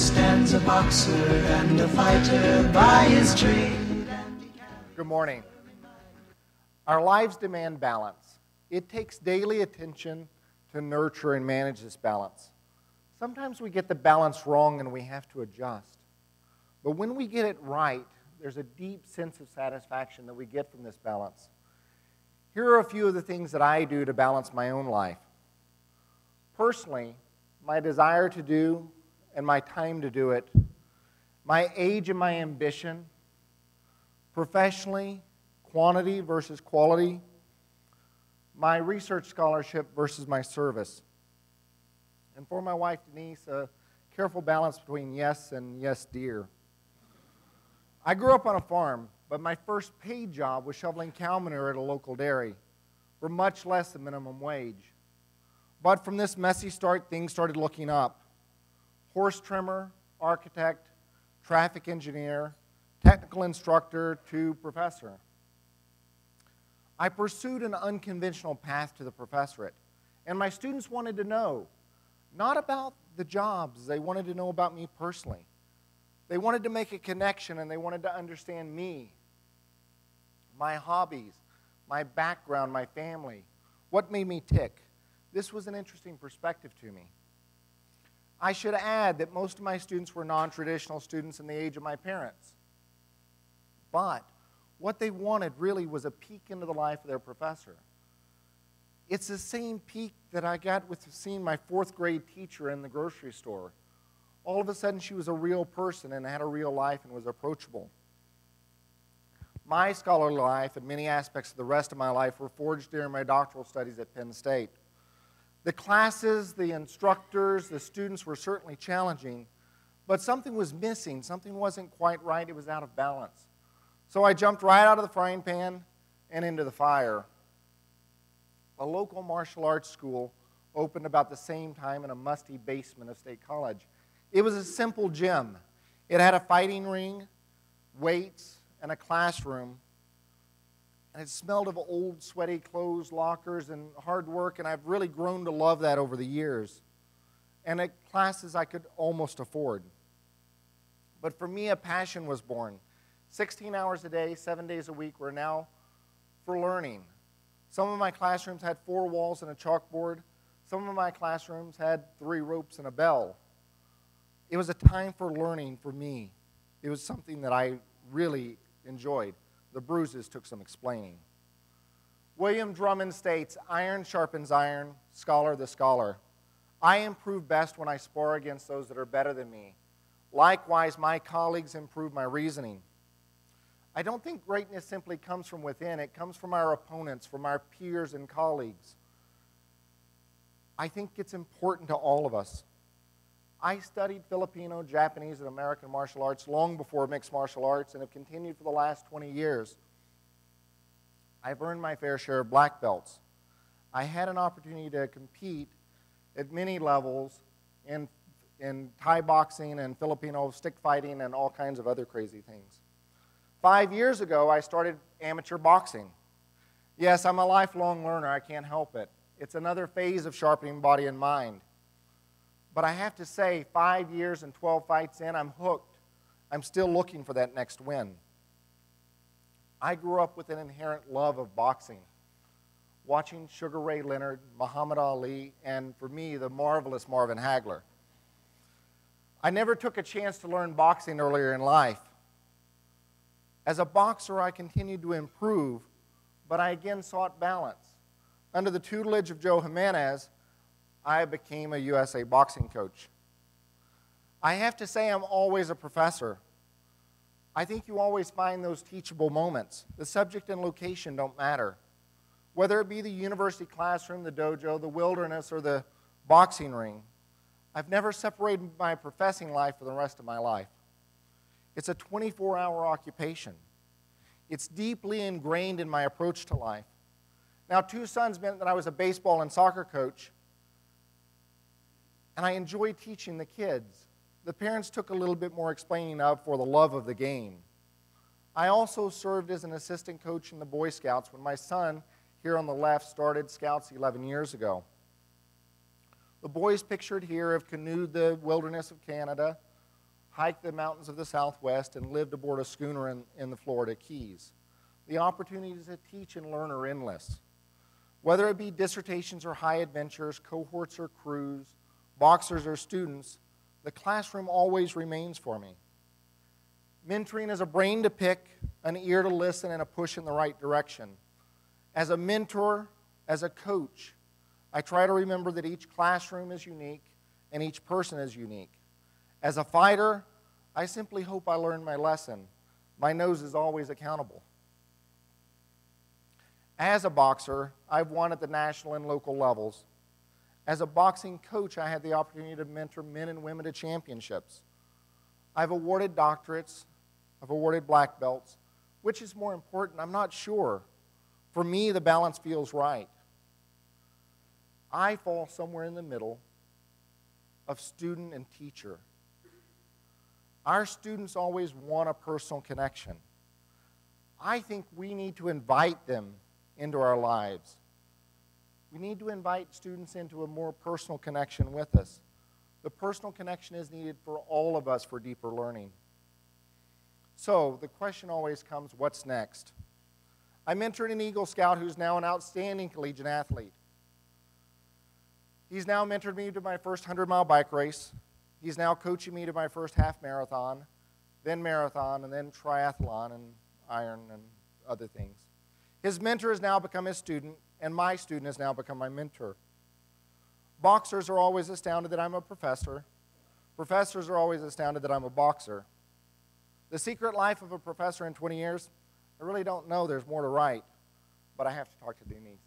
stands a boxer and a fighter by his trade. Good morning. Our lives demand balance. It takes daily attention to nurture and manage this balance. Sometimes we get the balance wrong and we have to adjust. But when we get it right, there's a deep sense of satisfaction that we get from this balance. Here are a few of the things that I do to balance my own life. Personally, my desire to do and my time to do it, my age and my ambition, professionally, quantity versus quality, my research scholarship versus my service. And for my wife, Denise, a careful balance between yes and yes, dear. I grew up on a farm, but my first paid job was shoveling cow manure at a local dairy for much less than minimum wage. But from this messy start, things started looking up. Horse trimmer, architect, traffic engineer, technical instructor to professor. I pursued an unconventional path to the professorate, and my students wanted to know, not about the jobs, they wanted to know about me personally. They wanted to make a connection and they wanted to understand me, my hobbies, my background, my family, what made me tick. This was an interesting perspective to me. I should add that most of my students were non-traditional students in the age of my parents. But what they wanted really was a peek into the life of their professor. It's the same peek that I got with seeing my fourth grade teacher in the grocery store. All of a sudden, she was a real person and had a real life and was approachable. My scholarly life and many aspects of the rest of my life were forged during my doctoral studies at Penn State. The classes, the instructors, the students were certainly challenging, but something was missing. Something wasn't quite right. It was out of balance. So I jumped right out of the frying pan and into the fire. A local martial arts school opened about the same time in a musty basement of State College. It was a simple gym. It had a fighting ring, weights, and a classroom. And it smelled of old, sweaty clothes, lockers, and hard work, and I've really grown to love that over the years. And at classes I could almost afford. But for me, a passion was born. 16 hours a day, 7 days a week were now for learning. Some of my classrooms had 4 walls and a chalkboard. Some of my classrooms had 3 ropes and a bell. It was a time for learning for me. It was something that I really enjoyed. The bruises took some explaining. William Drummond states, "Iron sharpens iron, scholar the scholar. I improve best when I spar against those that are better than me. Likewise, my colleagues improve my reasoning." I don't think greatness simply comes from within. It comes from our opponents, from our peers and colleagues. I think it's important to all of us. I studied Filipino, Japanese, and American martial arts long before mixed martial arts and have continued for the last 20 years. I've earned my fair share of black belts. I had an opportunity to compete at many levels in Thai boxing and Filipino stick fighting and all kinds of other crazy things. 5 years ago, I started amateur boxing. Yes, I'm a lifelong learner. I can't help it. It's another phase of sharpening body and mind. But I have to say, 5 years and 12 fights in, I'm hooked. I'm still looking for that next win. I grew up with an inherent love of boxing, watching Sugar Ray Leonard, Muhammad Ali, and for me, the marvelous Marvin Hagler. I never took a chance to learn boxing earlier in life. As a boxer, I continued to improve, but I again sought balance. Under the tutelage of Joe Jimenez, I became a USA boxing coach. I have to say I'm always a professor. I think you always find those teachable moments. The subject and location don't matter. Whether it be the university classroom, the dojo, the wilderness, or the boxing ring, I've never separated my professing life from the rest of my life. It's a 24-hour occupation. It's deeply ingrained in my approach to life. Now, 2 sons meant that I was a baseball and soccer coach, and I enjoyed teaching the kids. The parents took a little bit more explaining of for the love of the game. I also served as an assistant coach in the Boy Scouts when my son, here on the left, started Scouts 11 years ago. The boys pictured here have canoed the wilderness of Canada, hiked the mountains of the Southwest, and lived aboard a schooner in the Florida Keys. The opportunities to teach and learn are endless. Whether it be dissertations or high adventures, cohorts or crews, boxers or students, the classroom always remains for me. Mentoring is a brain to pick, an ear to listen, and a push in the right direction. As a mentor, as a coach, I try to remember that each classroom is unique and each person is unique. As a fighter, I simply hope I learned my lesson. My nose is always accountable. As a boxer, I've won at the national and local levels. As a boxing coach, I had the opportunity to mentor men and women to championships. I've awarded doctorates, I've awarded black belts. Which is more important? I'm not sure. For me, the balance feels right. I fall somewhere in the middle of student and teacher. Our students always want a personal connection. I think we need to invite them into our lives. We need to invite students into a more personal connection with us. The personal connection is needed for all of us for deeper learning. So the question always comes, what's next? I mentored an Eagle Scout who's now an outstanding collegiate athlete. He's now mentored me to my first 100-mile bike race. He's now coaching me to my first half marathon, then marathon, and then triathlon and iron and other things. His mentor has now become his student, and my student has now become my mentor. Boxers are always astounded that I'm a professor. Professors are always astounded that I'm a boxer. The secret life of a professor in 20 years, I really don't know. There's more to write, but I have to talk to Denise.